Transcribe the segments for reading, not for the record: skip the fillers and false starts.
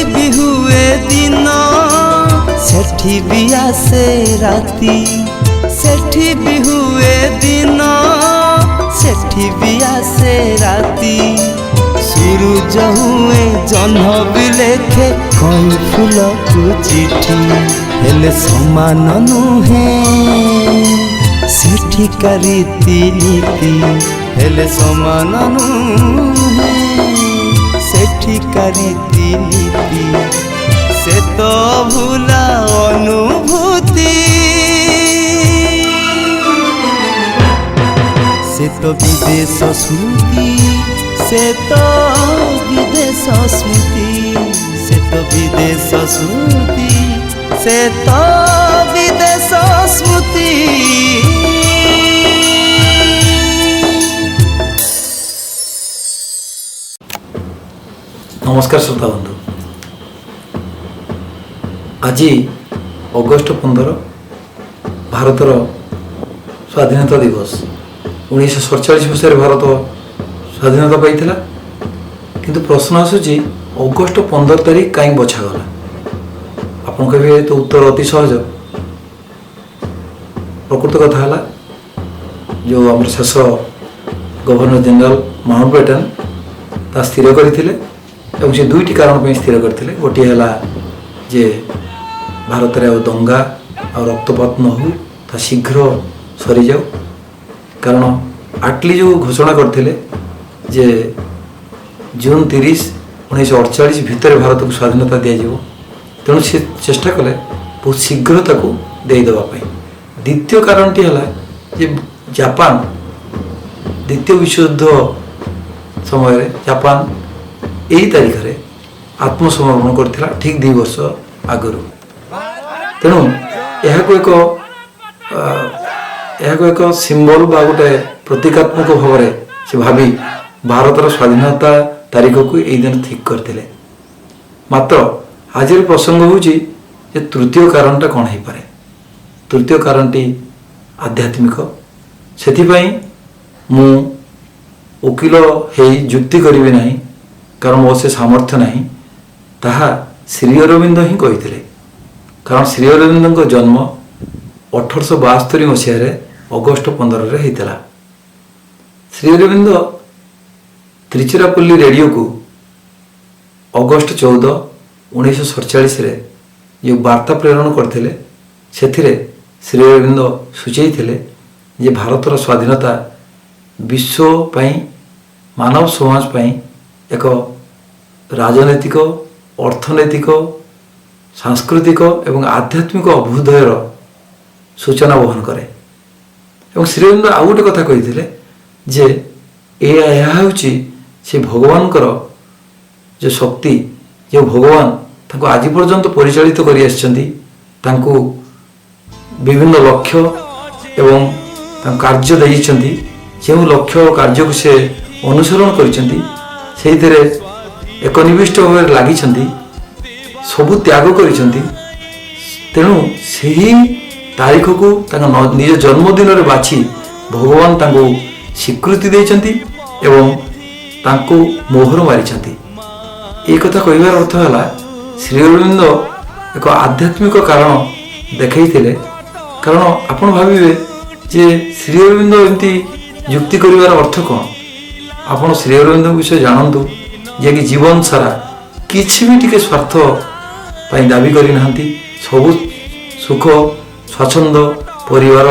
भी हुए दिन सेठी भी आसे राती, सेठी भी हुए दिन सेठी भी आसे राती। सूरज हुए जह्न भी लेखे कई फूल को चिठी, हेले समान नुहे सेठिका रीति नीति, हेले समान नुहे सेठिका रीति नीति। से तो भूला अनुभूति, से तो विदेश स्मृति, से तो विदेश स्मृति, से तो विदेश स्मृति, से तो विदेश स्मृति। नमस्कार श्रोता बंधु, आज अगस्ट 15 भारतर स्वाधीनता दिवस। 1947 मसीह भारत स्वाधीनता पाइथिला, किंतु प्रश्न आसूची अगस्ट 15 तारीख कहीं बछागला। आपन कहे तो उत्तर अति सहज। प्रकृत कथा है जो आम शेष गवर्नर जनरल माउंटबेटन ता स्थिर करथिले एवं से दुईटी कारण पे स्थिर करथिले। गोटे है जे भारत में दंगा और रक्तपात न हो, ता शीघ्र सरी जाऊ। कारण आटली जो घोषणा करथिले जे जून 30, 1948 भितर भारत को स्वाधीनता दिज्व, तेणु से चेष्टा कले बहुत शीघ्र ताकू देदेवाई। द्वितीय कारणटी है जापान द्वितीय विश्वयुद्ध समय जापान यही तारीख में आत्मसमर्पण करथिला, ठीक 2 वर्ष आगु। तेणु यह एक सिंबल बा गोटे प्रतीकात्मक भाव से भावी भारतर स्वाधीनता तारीख को यही दिन ठीक करते। मात्र आज प्रसंग हूँ तृतीय कारणटा कौन हो पारे। तृतीय कारणटी आध्यात्मिक। से मु वकिल है जुक्ति करी ना, कारण मो से सामर्थ्य नहीं। ताहा श्री अरविंद ही कही। कारण श्री अरविंद जन्म 1872 मसीह अगस्ट 15 होता। श्री अरविंद त्रिचिरापल्ली रेडियो को अगस्ट 14, 1947 जो वार्ता प्रेरण करते से श्री अरविंद सूचई जे भारतर स्वाधीनता विश्व पाई मानव समाज पाई एक राजनैतिक, अर्थनैतिक, सांस्कृतिक एवं आध्यात्मिक अभ्युदयर सूचना वहन करे। एवं श्री अरविंद आउ गोटे कथा कही जे यह से भगवान जो शक्ति, जो भगवान ताको आज पर्यंत परिचालित करी आछंती, तांको विभिन्न लक्ष्य एवं कार्य देइछंती। जो लक्ष्य कार्य को से अनुसरण करिछंती, सेइथिरे एकनिविष्ट भाव लगी सबू त्याग करिछंती। तेणु सही तारीख को निज जन्मदिन में बाछि भगवान तांको स्वीकृति देइछंती एवं तांको मोहर मारिछंती। एक कथा कहबार अर्थ है श्री अरविंद एक आध्यात्मिक कारण देखते। कारण आपण भाविबे जे श्री अरविंद एमती युक्ति करिवार अर्थ कौन। आपण श्री अरविंद विषय जानतु जे कि जीवन सारा किछि भी टिके स्वार्थ पाई दाबी करी नाहंती। सबु सुख स्वच्छंद परिवार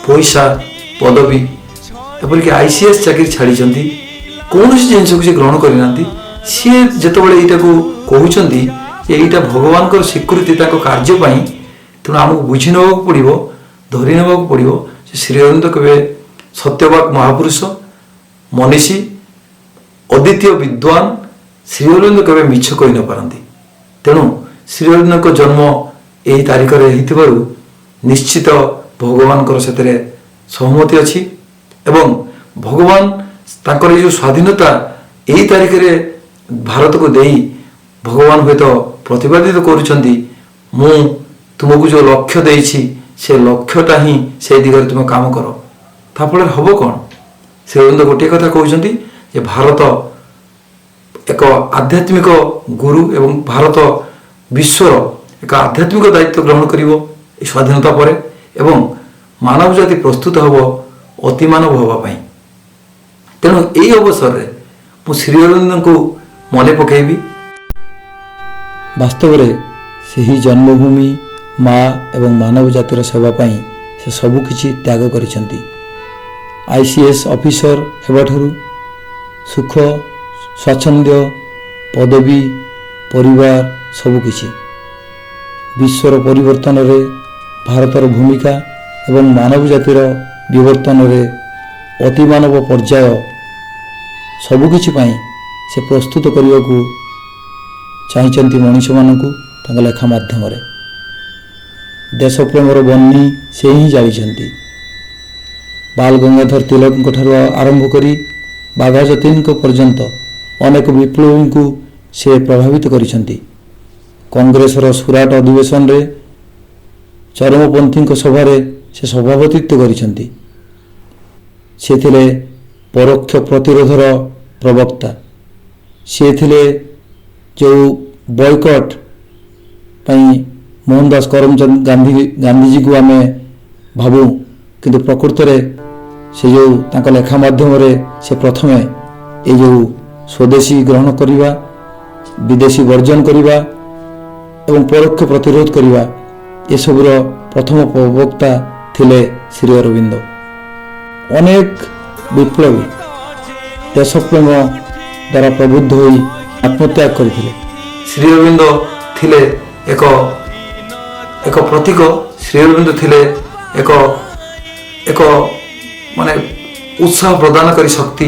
पैसा पदवी एपरिक ICS चाकरी छाड़ी कौन जिनस को ग्रहण करना सी जितेबाला यहाँ को कहते यहाँ भगवान को स्वीकृति कार्यपाई। तेणु आमको बुझी ना पड़ो, धरी ना पड़ो। श्री अरविंद केवे सत्यवाक महापुरुष, मनीषी, अद्वितीय विद्वान श्री अरविंद केवे मिछ कही न पारती। तेणु श्री अरविंद को जन्म यही तारीख में निश्चित भगवान से सहमति अच्छी। एवं भगवान तांकर जो स्वाधीनता यही तारीख में भारत को देई भगवान हूँ तो प्रतिपादित करुछंती मु तुमको जो लक्ष्य देइछि से लक्ष्यटा ही से दिगरे तुम काम कर। ताफल हम कौन श्री अरविंद गोटे कथा कहते भारत ଏକ ଆଧ୍ୟାତ୍ମିକ ଗୁରୁ ଏବଂ ଭାରତ ବିଶ୍ୱର ଏକ ଆଧ୍ୟାତ୍ମିକ ଦାୟିତ୍ୱ ଗ୍ରହଣ କରିବ ଏ ସ୍ୱାଧୀନତା ପରେ ଏବଂ ମାନବ ଜାତି ପ୍ରସ୍ତୁତ ହେବ ଅତିମାନବ ହେବା ପାଇଁ। ତେଣୁ ଏହି ଅବସରରେ ମୁଁ ଶ୍ରୀ ଅରବିନ୍ଦଙ୍କୁ ମନେ ପକାଇବି। ବାସ୍ତବରେ ସେହି ଜନ୍ମଭୂମି ମା ଏବଂ ମାନବ ଜାତିର ସେବା ପାଇଁ ସେ ସବୁକିଛି ତ୍ୟାଗ କରିଛନ୍ତି। ICS ଅଫିସର ହେବାଠାରୁ ସୁଖ ସ୍ୱାଚ୍ଛନ୍ଦ୍ୟ ପଦବୀ ପରିବାର ସବୁକିଛି ବିଶ୍ୱର ପରିବର୍ତ୍ତନରେ ଭାରତର ଭୂମିକା ଏବଂ ମାନବ ଜାତିର ବିବର୍ତ୍ତନରେ ଅତିମାନବ ପର୍ଯ୍ୟାୟ ସବୁକିଛି ପାଇଁ ସେ ପ୍ରସ୍ତୁତ କରିବାକୁ ଚାହିଁଛନ୍ତି ମଣିଷମାନଙ୍କୁ ତାଙ୍କ ଲେଖା ମାଧ୍ୟମରେ। ଦେଶପ୍ରେମର ବହ୍ନି ସେ ହିଁ ଜାଳିଛନ୍ତି। ବାଲ ଗଙ୍ଗାଧର ତିଲକଙ୍କ ଠାରୁ ଆରମ୍ଭ କରି ବାଘା ଯତୀନଙ୍କ ପର୍ଯ୍ୟନ୍ତ ଅନେକ ବିପ୍ଳବୀଙ୍କୁ ସେ ପ୍ରଭାବିତ କରିଛନ୍ତି। କଂଗ୍ରେସର ସୁରାଟ ଅଧିବେଶନରେ ଚରମପନ୍ଥୀଙ୍କ ସଭାରେ ସେ ସଭାପତିତ୍ୱ କରିଛନ୍ତି। ସେ ଥିଲେ ପରୋକ୍ଷ ପ୍ରତିରୋଧର ପ୍ରବକ୍ତା। ସେ ଥିଲେ ଯେଉଁ ବୟକଟ୍ ପାଇଁ ମୋହନଦାସ କରମଚନ୍ଦ ଗାନ୍ଧୀଜୀଙ୍କୁ ଆମେ ଭାବୁ, କିନ୍ତୁ ପ୍ରକୃତରେ ସେ ଯେଉଁ ତାଙ୍କ ଲେଖା ମାଧ୍ୟମରେ ସେ ପ୍ରଥମେ ଏ ଯେଉଁ ସ୍ୱଦେଶୀ ଗ୍ରହଣ କରିବା, ବିଦେଶୀ ବର୍ଜନ କରିବା ଏବଂ ପରୋକ୍ଷ ପ୍ରତିରୋଧ କରିବା ଏସବୁର ପ୍ରଥମ ପ୍ରବକ୍ତା ଥିଲେ ଶ୍ରୀ ଅରବିନ୍ଦ। ଅନେକ ବିପ୍ଳବୀ ଦେଶପ୍ରେମ ଦ୍ୱାରା ପ୍ରବୁଦ୍ଧ ହୋଇ ଆତ୍ମତ୍ୟାଗ କରିଥିଲେ। ଶ୍ରୀ ଅରବିନ୍ଦ ଥିଲେ ଏକ ପ୍ରତୀକ। ଶ୍ରୀ ଅରବିନ୍ଦ ଥିଲେ ଏକ ମାନେ ଉତ୍ସାହ ପ୍ରଦାନକାରୀ ଶକ୍ତି,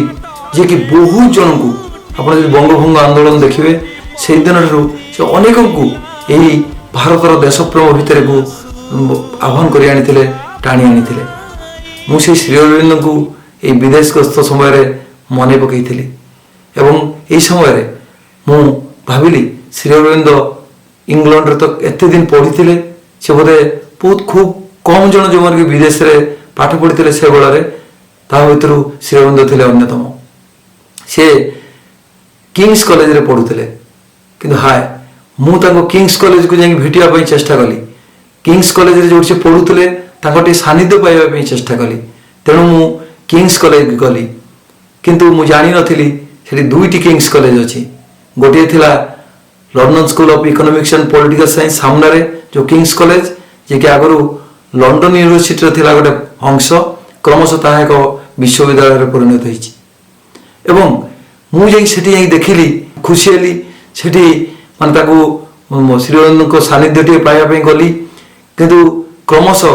ଯିଏକି ବହୁତ ଜଣଙ୍କୁ, ଆପଣ ଯଦି ବଙ୍ଗଭଙ୍ଗ ଆନ୍ଦୋଳନ ଦେଖିବେ ସେହି ଦିନଠାରୁ ସେ ଅନେକଙ୍କୁ ଏହି ଭାରତର ଦେଶପ୍ରେମ ଭିତରକୁ ଆହ୍ୱାନ କରି ଆଣିଥିଲେ, ଟାଣି ଆଣିଥିଲେ। ମୁଁ ସେହି ଶ୍ରୀ ଅରବିନ୍ଦଙ୍କୁ ଏହି ବିଦେଶ ଗସ୍ତ ସମୟରେ ମନେ ପକାଇଥିଲି ଏବଂ ଏହି ସମୟରେ ମୁଁ ଭାବିଲି ଶ୍ରୀ ଅରବିନ୍ଦ ଇଂଲଣ୍ଡରେ ତ ଏତେ ଦିନ ପଢ଼ିଥିଲେ, ସେ ବୋଧେ ବହୁତ ଖୁବ୍ କମ୍ ଜଣ ଯେଉଁମାନେ କି ବିଦେଶରେ ପାଠ ପଢ଼ିଥିଲେ ସେ ବେଳରେ, ତାହା ଭିତରୁ ଶ୍ରୀ ଅରବିନ୍ଦ ଥିଲେ ଅନ୍ୟତମ। ସେ କିଙ୍ଗସ୍ କଲେଜରେ ପଢ଼ୁଥିଲେ, କିନ୍ତୁ ମୁଁ ତାଙ୍କୁ କିଙ୍ଗସ୍ କଲେଜକୁ ଯାଇକି ଭେଟିବା ପାଇଁ ଚେଷ୍ଟା କଲି। କିଙ୍ଗସ୍ କଲେଜରେ ଯେଉଁଠି ସେ ପଢ଼ୁଥିଲେ ତାଙ୍କ ଟିକେ ସାନ୍ନିଧ୍ୟ ପାଇବା ପାଇଁ ଚେଷ୍ଟା କଲି। ତେଣୁ ମୁଁ କିଙ୍ଗସ୍ କଲେଜ ଗଲି, କିନ୍ତୁ ମୁଁ ଜାଣିନଥିଲି ସେଠି ଦୁଇଟି କିଙ୍ଗସ୍ କଲେଜ ଅଛି। ଗୋଟିଏ ଥିଲା London school of economics and political science ସାମ୍ନାରେ ଯେଉଁ କିଙ୍ଗସ୍ କଲେଜ, ଯିଏକି ଆଗରୁ ଲଣ୍ଡନ ୟୁନିଭର୍ସିଟିର ଥିଲା ଗୋଟେ ଅଂଶ, କ୍ରମଶଃ ତାହା ଏକ ବିଶ୍ୱବିଦ୍ୟାଳୟରେ ପରିଣତ ହୋଇଛି। ଏବଂ ମୁଁ ଯାଇକି ସେଠି ଯାଇକି ଦେଖିଲି, ଖୁସି ହେଲି। ସେଠି ମାନେ ତାକୁ ଶ୍ରୀ ଅରବିନ୍ଦଙ୍କ ସାନ୍ନିଧ୍ୟ ଟିକେ ପାଇବା ପାଇଁ ଗଲି, କିନ୍ତୁ କ୍ରମଶଃ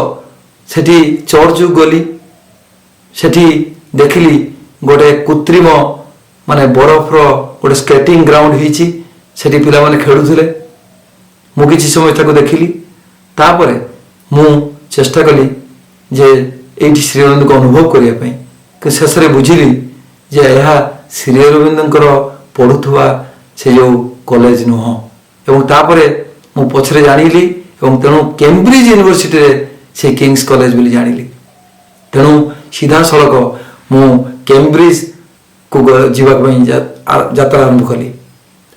ସେଠି ଚର୍ଚ୍ଚକୁ ଗଲି। ସେଠି ଦେଖିଲି ଗୋଟେ କୃତ୍ରିମ ମାନେ ବରଫର ଗୋଟେ ସ୍କେଟିଂ ଗ୍ରାଉଣ୍ଡ ହେଇଛି, ସେଠି ପିଲାମାନେ ଖେଳୁଥିଲେ। ମୁଁ କିଛି ସମୟ ତାକୁ ଦେଖିଲି, ତାପରେ ମୁଁ ଚେଷ୍ଟା କଲି ଯେ ଏଇଠି ଶ୍ରୀ ଅରବିନ୍ଦଙ୍କୁ ଅନୁଭବ କରିବା ପାଇଁ, କିନ୍ତୁ ଶେଷରେ ବୁଝିଲି ଯେ ଏହା ଶ୍ରୀ ଅରବିନ୍ଦଙ୍କର ପଢ଼ୁଥିବା ସେ ଯେଉଁ କଲେଜ ନୁହଁ। ଏବଂ ତାପରେ ମୁଁ ପଛରେ ଜାଣିଲି ଏବଂ ତେଣୁ କେମ୍ବ୍ରିଜ ୟୁନିଭର୍ସିଟିରେ ସେ କିଙ୍ଗସ୍ କଲେଜ ବୋଲି ଜାଣିଲି। ତେଣୁ ସିଧାସଳଖ ମୁଁ କେମ୍ବ୍ରିଜକୁ ଯିବା ପାଇଁ ଯାତ୍ରା ଆରମ୍ଭ କଲି।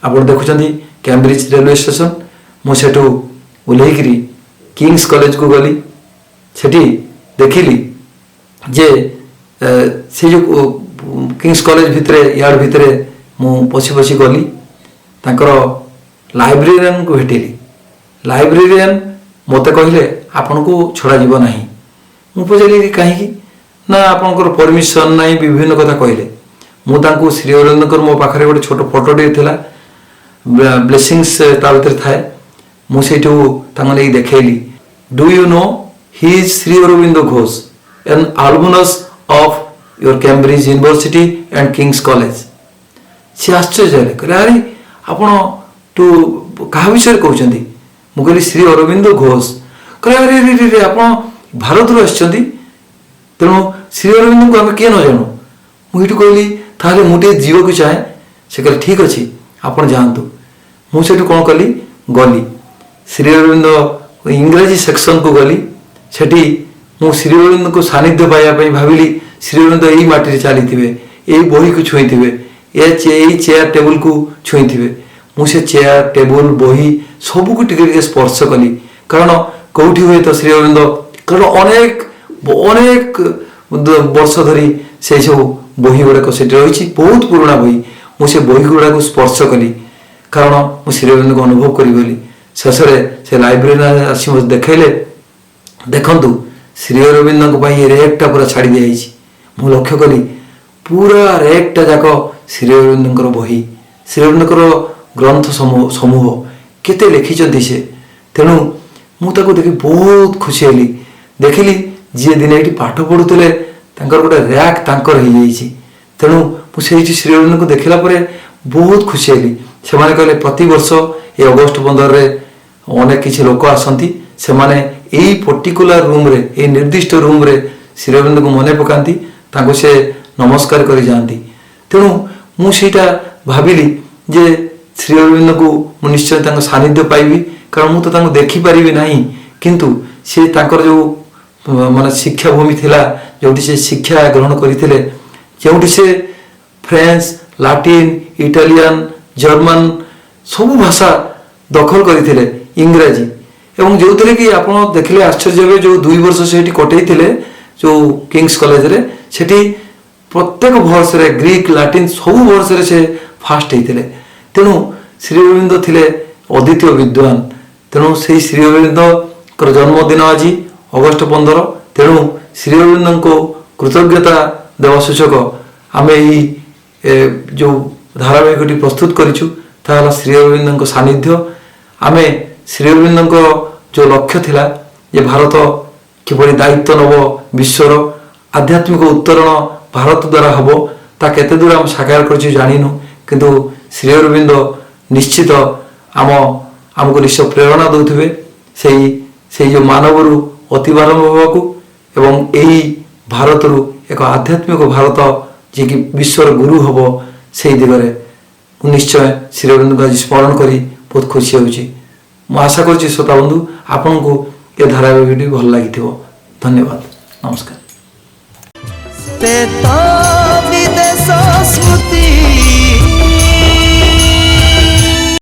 ଆପଣ ଦେଖୁଛନ୍ତି କେମ୍ବ୍ରିଜ ରେଲୱେ ଷ୍ଟେସନ। ମୁଁ ସେଠୁ ଓହ୍ଲେଇକରି କିଙ୍ଗସ୍ କଲେଜକୁ ଗଲି। ସେଠି ଦେଖିଲି ଯେ ସେ ଯେଉଁ କିଙ୍ଗସ୍ କଲେଜ ଭିତରେ ୟାର୍ଡ ଭିତରେ ମୁଁ ପଶି ଗଲି। ତାଙ୍କର ଲାଇବ୍ରେରିଆନକୁ ଭେଟିଲି। ଲାଇବ୍ରେରିଆନ ମୋତେ କହିଲେ ଆପଣଙ୍କୁ ଛଡ଼ାଯିବ ନାହିଁ। ମୁଁ ପଚାରିଲି କାହିଁକି? ନା ଆପଣଙ୍କର ପରମିସନ୍ ନାହିଁ, ବିଭିନ୍ନ କଥା କହିଲେ। ମୁଁ ତାଙ୍କୁ ଶ୍ରୀ ଅରବିନ୍ଦଙ୍କର ମୋ ପାଖରେ ଗୋଟେ ଛୋଟ ଫଟୋଟିଏ ଥିଲା, ବ୍ଲେସିଂସ୍ ତା ଭିତରେ ଥାଏ। ମୁଁ ସେଇଠୁ ତାଙ୍କୁ ନେଇକି ଦେଖେଇଲି। Do you know he is Shri Aurobindo Ghosh, an alumnus of your Cambridge University and King's College. ସେ ଆଶ୍ଚର୍ଯ୍ୟ ହେଲେ, କହିଲେ ଆରେ ଆପଣ କାହା ବିଷୟରେ କହୁଛନ୍ତି? ମୁଁ କହିଲି ଶ୍ରୀ ଅରବିନ୍ଦ ଘୋଷ। କହିଲେ ଆରେ ରେ ଆପଣ ଭାରତରୁ ଆସିଛନ୍ତି, ତେଣୁ ଶ୍ରୀ ଅରବିନ୍ଦଙ୍କୁ ଆମେ କିଏ ନ ଜାଣୁ। ମୁଁ ଏଇଠୁ କହିଲି ତାହେଲେ ମୁଁ ଟିକେ ଯିବାକୁ ଚାହେଁ। ସେ କହିଲେ ଠିକ୍ ଅଛି ଆପଣ ଯାଆନ୍ତୁ। ମୁଁ ସେଠୁ କ'ଣ କଲି, ଗଲି ଶ୍ରୀ ଅରବିନ୍ଦ ଇଂରାଜୀ ସେକ୍ସନକୁ ଗଲି। ସେଠି ମୁଁ ଶ୍ରୀ ଅରବିନ୍ଦଙ୍କୁ ସାନ୍ନିଧ୍ୟ ପାଇବା ପାଇଁ ଭାବିଲି ଶ୍ରୀ ଅରବିନ୍ଦ ଏଇ ମାଟିରେ ଚାଲିଥିବେ, ଏଇ ବହିକୁ ଛୁଇଁଥିବେ, ଏଇ ଚେୟାର ଟେବୁଲକୁ ଛୁଇଁଥିବେ। ମୁଁ ସେ ଚେୟାର ଟେବୁଲ ବହି ସବୁକୁ ଟିକେ ଟିକେ ସ୍ପର୍ଶ କଲି, କାରଣ କେଉଁଠି ହୁଏତ ଶ୍ରୀ ଅରବିନ୍ଦ, କାରଣ ଅନେକ ଅନେକ ବର୍ଷ ଧରି ସେଇ ସବୁ ବହି ଗୁଡ଼ାକ ସେଠି ରହିଛି, ବହୁତ ପୁରୁଣା ବହି। ମୁଁ ସେ ବହି ଗୁଡ଼ାକୁ ସ୍ପର୍ଶ କଲି, କାରଣ ମୁଁ ଶ୍ରୀ ଅରବିନ୍ଦଙ୍କୁ ଅନୁଭବ କରିବି ବୋଲି। ଶେଷରେ ସେ ଲାଇବ୍ରେରୀ ଆସି ମୋତେ ଦେଖାଇଲେ, ଦେଖନ୍ତୁ ଶ୍ରୀ ଅରବିନ୍ଦଙ୍କ ପାଇଁ ଏ ରେକ୍ଟା ପୁରା ଛାଡ଼ି ଦିଆଯାଇଛି। ମୁଁ ଲକ୍ଷ୍ୟ କଲି ପୁରା ରେକ୍ଟା ଯାକ ଶ୍ରୀ ଅରବିନ୍ଦଙ୍କର ବହି, ଶ୍ରୀ ଅରବିନ୍ଦଙ୍କର ଗ୍ରନ୍ଥ ସମୂହ କେତେ ଲେଖିଛନ୍ତି ସେ। ତେଣୁ ମୁଁ ତାକୁ ଦେଖି ବହୁତ ଖୁସି ହେଲି। ଦେଖିଲି ଯିଏ ଦିନେ ଏଇଠି ପାଠ ପଢ଼ୁଥିଲେ ତାଙ୍କର ଗୋଟେ ର୍ୟାକ୍ ତାଙ୍କର ହେଇଯାଇଛି। ତେଣୁ ମୁଁ ସେଇଠି ଶ୍ରୀ ଅରବିନ୍ଦଙ୍କୁ ଦେଖିଲା ପରେ ବହୁତ ଖୁସି ହେଲି। ସେମାନେ କହିଲେ ପ୍ରତିବର୍ଷ ଏ ଅଗଷ୍ଟ 15ରେ ଅନେକ କିଛି ଲୋକ ଆସନ୍ତି, ସେମାନେ ଏଇ ପର୍ଟିକୁଲାର ରୁମ୍ରେ, ଏଇ ନିର୍ଦ୍ଦିଷ୍ଟ ରୁମ୍ରେ ଶ୍ରୀ ଅରବିନ୍ଦଙ୍କୁ ମନେ ପକାନ୍ତି, ତାଙ୍କୁ ସେ ନମସ୍କାର କରି ଯାଆନ୍ତି। ତେଣୁ ମୁଁ ସେଇଟା ଭାବିଲି ଯେ ଶ୍ରୀ ଅରବିନ୍ଦଙ୍କୁ ମୁଁ ନିଶ୍ଚୟ ତାଙ୍କ ସାନ୍ନିଧ୍ୟ ପାଇବି, କାରଣ ମୁଁ ତ ତାଙ୍କୁ ଦେଖିପାରିବି ନାହିଁ, କିନ୍ତୁ ସେ ତାଙ୍କର ଯେଉଁ ମାନେ ଶିକ୍ଷାଭୂମି ଥିଲା, ଯେଉଁଠି ସେ ଶିକ୍ଷା ଗ୍ରହଣ କରିଥିଲେ, ଯେଉଁଠି ସେ ଫ୍ରେଞ୍ଚ, ଲାଟିନ, ଇଟାଲିଆନ, ଜର୍ମାନ ସବୁ ଭାଷା ଦଖଲ କରିଥିଲେ, ଇଂରାଜୀ, ଏବଂ ଯେଉଁଥିରେ କି ଆପଣ ଦେଖିଲେ ଆଶ୍ଚର୍ଯ୍ୟ ହେବେ, ଯେଉଁ 2 ବର୍ଷ ସେଠି କଟେଇଥିଲେ ଯେଉଁ କିଙ୍ଗସ୍ କଲେଜରେ, ସେଠି ପ୍ରତ୍ୟେକ ବର୍ଷରେ ଗ୍ରୀକ୍, ଲାଟିନ ସବୁ ବର୍ଷରେ ସେ ଫାଷ୍ଟ ହେଇଥିଲେ। ତେଣୁ ଶ୍ରୀ ଅରବିନ୍ଦ ଥିଲେ ଅଦ୍ୱିତୀୟ ବିଦ୍ୱାନ। ତେଣୁ ସେଇ ଶ୍ରୀ ଅରବିନ୍ଦଙ୍କର ଜନ୍ମଦିନ ଆଜି ଅଗଷ୍ଟ 15। ତେଣୁ ଶ୍ରୀ ଅରବିନ୍ଦଙ୍କୁ କୃତଜ୍ଞତା ଦେବା ସୂଚକ ଆମେ ଏଇ ଯେଉଁ ଧାରାବାହିକଟି ପ୍ରସ୍ତୁତ କରିଛୁ, ତାହା ହେଲା ଶ୍ରୀ ଅରବିନ୍ଦଙ୍କ ସାନ୍ନିଧ୍ୟ। ଆମେ ଶ୍ରୀ ଅରବିନ୍ଦଙ୍କ ଯେଉଁ ଲକ୍ଷ୍ୟ ଥିଲା ଯେ ଭାରତ କିଭଳି ଦାୟିତ୍ୱ ନେବ ବିଶ୍ୱର, ଆଧ୍ୟାତ୍ମିକ ଉତ୍ତରଣ ଭାରତ ଦ୍ୱାରା ହେବ, ତା କେତେ ଦୂର ଆମେ ସାକାର କରିଛୁ ଜାଣିନୁ, କିନ୍ତୁ ଶ୍ରୀ ଅରବିନ୍ଦ ନିଶ୍ଚିତ ଆମକୁ ନିଶ୍ଚୟ ପ୍ରେରଣା ଦେଉଥିବେ ସେଇ ଯେଉଁ ମାନବରୁ ଅତିବାରମ୍ଭ ହେବାକୁ, ଏବଂ ଏହି ଭାରତରୁ ଏକ ଆଧ୍ୟାତ୍ମିକ ଭାରତ ଯିଏକି ବିଶ୍ୱର ଗୁରୁ ହେବ, ସେଇ ଦିଗରେ ମୁଁ ନିଶ୍ଚୟ ଶ୍ରୀ ଅରବିନ୍ଦଙ୍କୁ ଆଜି ସ୍ମରଣ କରି ବହୁତ ଖୁସି ହେଉଛି। ମୁଁ ଆଶା କରୁଛି ଶ୍ରୋତା ବନ୍ଧୁ ଆପଣଙ୍କୁ ଏ ଧାରାବାହିକଟି ଭଲ ଲାଗିଥିବ। ଧନ୍ୟବାଦ, ନମସ୍କାର।